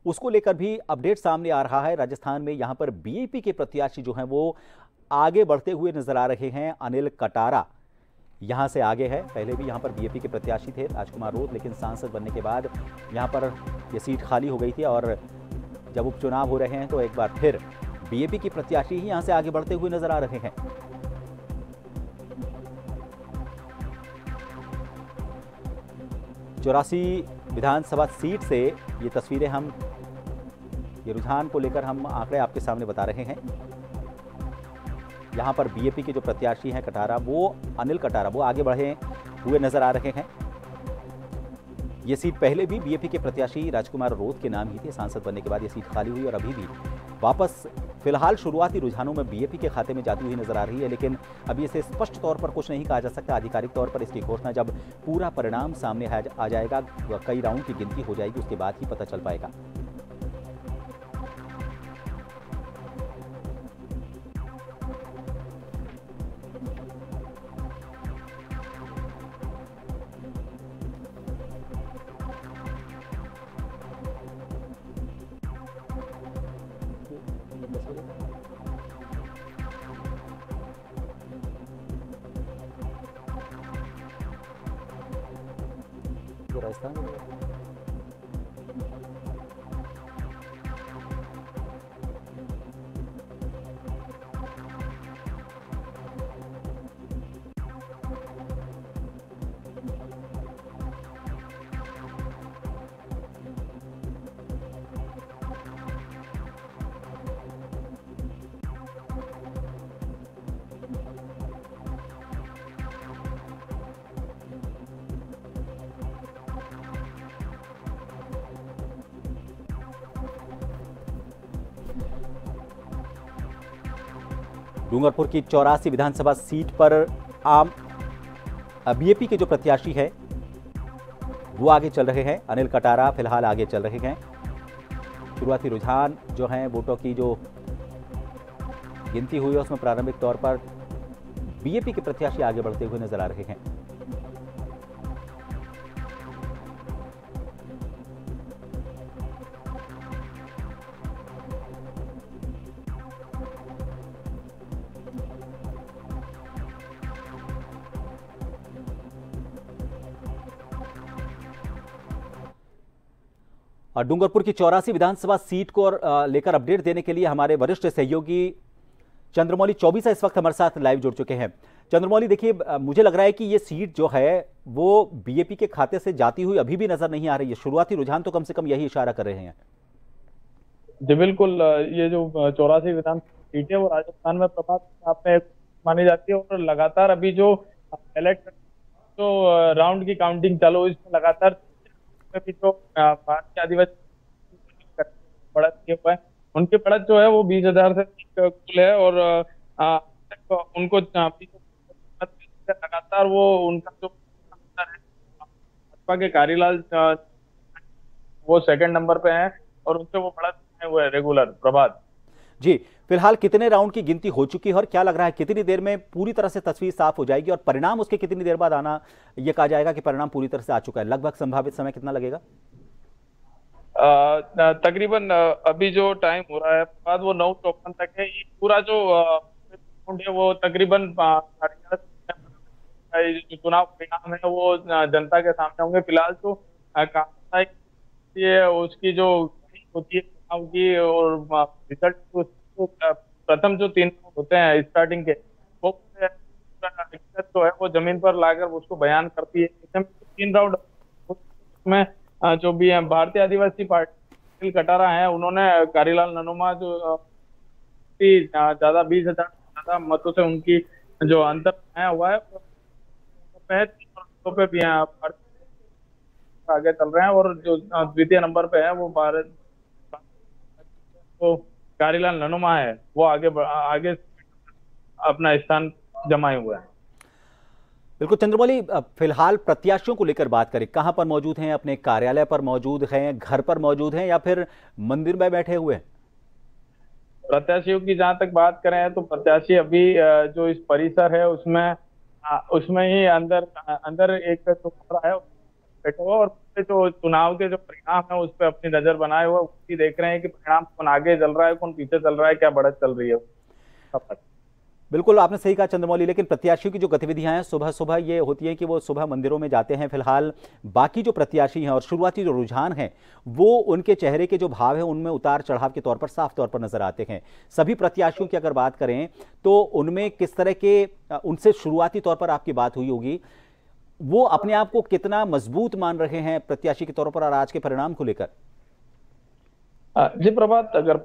उसको लेकर भी अपडेट सामने आ रहा है। राजस्थान में यहां पर बीएपी के प्रत्याशी जो हैं वो आगे बढ़ते हुए नजर आ रहे हैं। अनिल कटारा यहां से आगे है। पहले भी यहां पर बीएपी के प्रत्याशी थे राजकुमार रोत, लेकिन सांसद बनने के बाद यहां पर यह सीट खाली हो गई थी और जब उपचुनाव हो रहे हैं तो एक बार फिर बीएपी के प्रत्याशी ही यहां से आगे बढ़ते हुए नजर आ रहे हैं। चौरासी विधानसभा सीट से ये तस्वीरें ये रुझान को लेकर हम आंकड़े आपके सामने बता रहे हैं। यहां पर बीएपी के जो प्रत्याशी हैं अनिल कटारा वो आगे बढ़े हुए नजर आ रहे हैं। ये सीट पहले भी बीएपी के प्रत्याशी राजकुमार रोत के नाम ही थे। सांसद बनने के बाद ये सीट खाली हुई और अभी भी वापस फिलहाल शुरुआती रुझानों में बीएपी के खाते में जाती हुई नजर आ रही है, लेकिन अभी इसे स्पष्ट तौर पर कुछ नहीं कहा जा सकता। आधिकारिक तौर पर इसकी घोषणा जब पूरा परिणाम सामने आ जाएगा, कई राउंड की गिनती हो जाएगी, उसके बाद ही पता चल पाएगा। राजस्थान डूंगरपुर की 84 विधानसभा सीट पर आम बीएपी के जो प्रत्याशी है वो आगे चल रहे हैं। अनिल कटारा फिलहाल आगे चल रहे हैं। शुरुआती रुझान जो हैं वोटों की जो गिनती हुई है उसमें प्रारंभिक तौर पर बीएपी के प्रत्याशी आगे बढ़ते हुए नजर आ रहे हैं। और डूंगरपुर की 84 विधानसभा सीट को लेकर अपडेट देने के लिए हमारे वरिष्ठ सहयोगी चंद्रमौली चौबीसा इस वक्त हमारे साथ लाइव जुड़ चुके हैं। चंद्रमौली, देखिए, मुझे लग रहा है कि ये सीट जो है वो बीएपी के खाते से जाती हुई अभी भी नजर नहीं आ रही है। शुरुआती रुझान तो कम से कम यही इशारा कर रहे हैं। जी बिल्कुल, ये जो 84 विधानसभा सीट है वो राजस्थान में प्रभाव में मानी जाती है और लगातार अभी जो राउंड की काउंटिंग चालू है इसमें लगातार भी जो भारतीय आदिवासी बढ़त किए हुआ है, उनकी बढ़त जो है वो 20,000 से कुल है और उनको लगातार वो उनका जो भाजपा के कारीलाल वो सेकंड नंबर पे हैं और उनसे वो बढ़त हुए है रेगुलर। प्रभात जी, फिलहाल कितने राउंड की गिनती हो चुकी है और क्या लग रहा है कितनी देर में पूरी तरह से तस्वीर साफ हो जाएगी और परिणाम उसके कितनी देर बाद आना, यह कहा जाएगा कि परिणाम पूरी तरह से आ चुका है? लगभग संभावित समय कितना लगेगा? तकरीबन अभी जो टाइम हो रहा है बाद वो 9:54 तक है। ये पूरा जो राउंड है वो तकरीबन चुनाव परिणाम है वो जनता के सामने होंगे। फिलहाल तो ये उसकी जो होती है चुनाव की और रिजल्ट प्रथम जो 3 होते हैं स्टार्टिंग के वो जो है वो जमीन पर लाकर उसको बयान करती है। 3 राउंड में जो भी है भारतीय आदिवासी पार्टी कटारा है, उन्होंने कारीलाल ननुमा जो ज्यादा 20,000 ज्यादा मतों से उनकी जो अंतर आया हुआ है पे भी आगे चल रहे हैं और जो द्वितीय नंबर पे है वो भारत तो कारीलाल ननुमा है वो आगे अपना स्थान जमाए हुए हैं। बिल्कुल चंद्रमौली, फिलहाल प्रत्याशियों को लेकर बात करें, कहां पर मौजूद हैं? अपने कार्यालय पर मौजूद हैं, घर पर मौजूद हैं या फिर मंदिर में बैठे हुए हैं? प्रत्याशियों की जहां तक बात करें तो प्रत्याशी अभी जो इस परिसर है उसमें ही अंदर एक तो कमरा है बैठे हुए और जो चुनाव के जो परिणाम है उस पर अपनी नजर बनाए हुए उसी देख रहे हैं कि परिणाम कौन आगे चल रहा है, कौन पीछे चल रहा है, क्या बढ़त चल रही है। बिल्कुल आपने सही कहा चंद्रमौली, लेकिन प्रत्याशियों की जो गतिविधियां हैं सुबह सुबह ये होती हैं कि वो सुबह मंदिरों में जाते हैं। फिलहाल बाकी जो प्रत्याशी हैं और शुरुआती जो रुझान हैं वो उनके चेहरे के जो भाव है उनमें उतार चढ़ाव के तौर पर साफ तौर पर नजर आते हैं। सभी प्रत्याशियों की अगर बात करें तो उनमें किस तरह के उनसे शुरुआती तौर पर आपकी बात हुई होगी, वो अपने आप को कितना मजबूत मान रहे हैं प्रत्याशी के तौर पर और आज के परिणाम को लेकर? जी प्रभात, अगर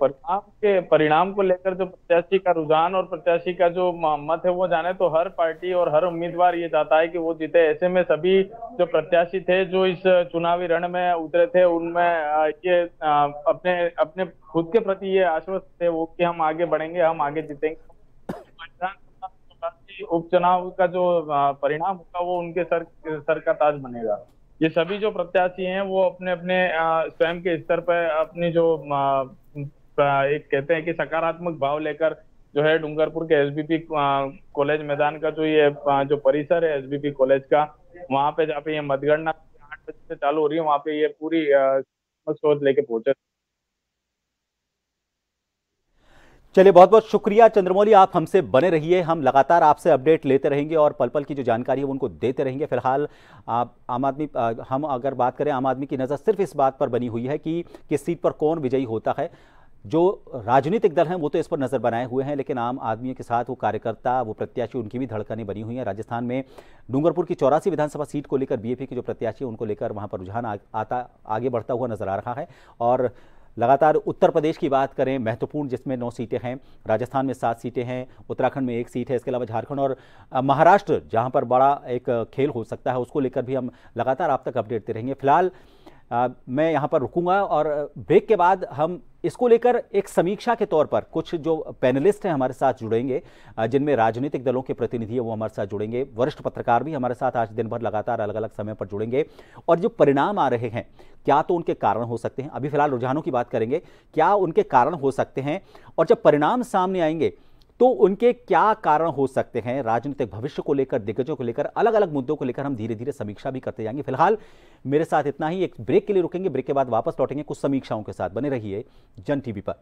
परिणाम को लेकर जो प्रत्याशी का रुझान और प्रत्याशी का जो मत है वो जाने तो हर पार्टी और हर उम्मीदवार ये चाहता है कि वो जीते। ऐसे में सभी जो प्रत्याशी थे जो इस चुनावी रण में उतरे थे उनमें ये अपने अपने खुद के प्रति ये आश्वस्त थे वो कि हम आगे बढ़ेंगे, हम आगे जीतेंगे। उपचुनाव का जो परिणाम होगा वो उनके सर का ताज बनेगा। ये सभी जो प्रत्याशी हैं वो अपने अपने स्वयं के स्तर पर अपनी जो एक कहते हैं कि सकारात्मक भाव लेकर जो है डूंगरपुर के एसबीपी कॉलेज मैदान का जो ये जो परिसर है एसबीपी कॉलेज का, वहां पे जहाँ पे ये मतगणना 8 बजे से चालू हो रही है, वहां पे ये पूरी सोच लेके पहुंचे। चलिए बहुत बहुत शुक्रिया चंद्रमौली, आप हमसे बने रहिए, हम लगातार आपसे अपडेट लेते रहेंगे और पल पल की जो जानकारी है वो उनको देते रहेंगे। फिलहाल आम आदमी हम अगर बात करें, आम आदमी की नज़र सिर्फ इस बात पर बनी हुई है कि किस सीट पर कौन विजयी होता है। जो राजनीतिक दल हैं वो तो इस पर नजर बनाए हुए हैं, लेकिन आम आदमी के साथ वो कार्यकर्ता, वो प्रत्याशी, उनकी भी धड़कनें बनी हुई हैं। राजस्थान में डूंगरपुर की 84 विधानसभा सीट को लेकर बीएपी के जो प्रत्याशी हैं उनको लेकर वहां पर रुझान आगे बढ़ता हुआ नजर आ रहा है। और लगातार उत्तर प्रदेश की बात करें, महत्वपूर्ण, जिसमें 9 सीटें हैं, राजस्थान में 7 सीटें हैं, उत्तराखंड में 1 सीट है, इसके अलावा झारखंड और महाराष्ट्र जहां पर बड़ा एक खेल हो सकता है उसको लेकर भी हम लगातार आप तक अपडेट देते रहेंगे। फिलहाल मैं यहाँ पर रुकूंगा और ब्रेक के बाद हम इसको लेकर एक समीक्षा के तौर पर कुछ जो पैनलिस्ट हैं हमारे साथ जुड़ेंगे, जिनमें राजनीतिक दलों के प्रतिनिधि है वो हमारे साथ जुड़ेंगे, वरिष्ठ पत्रकार भी हमारे साथ आज दिन भर लगातार अलग अलग समय पर जुड़ेंगे। और जो परिणाम आ रहे हैं क्या तो उनके कारण हो सकते हैं, अभी फिलहाल रुझानों की बात करेंगे, क्या उनके कारण हो सकते हैं, और जब परिणाम सामने आएंगे तो उनके क्या कारण हो सकते हैं, राजनीतिक भविष्य को लेकर, दिग्गजों को लेकर, अलग अलग मुद्दों को लेकर हम धीरे धीरे समीक्षा भी करते जाएंगे। फिलहाल मेरे साथ इतना ही, एक ब्रेक के लिए रुकेंगे, ब्रेक के बाद वापस लौटेंगे कुछ समीक्षाओं के साथ। बने रहिए जन टीवी पर।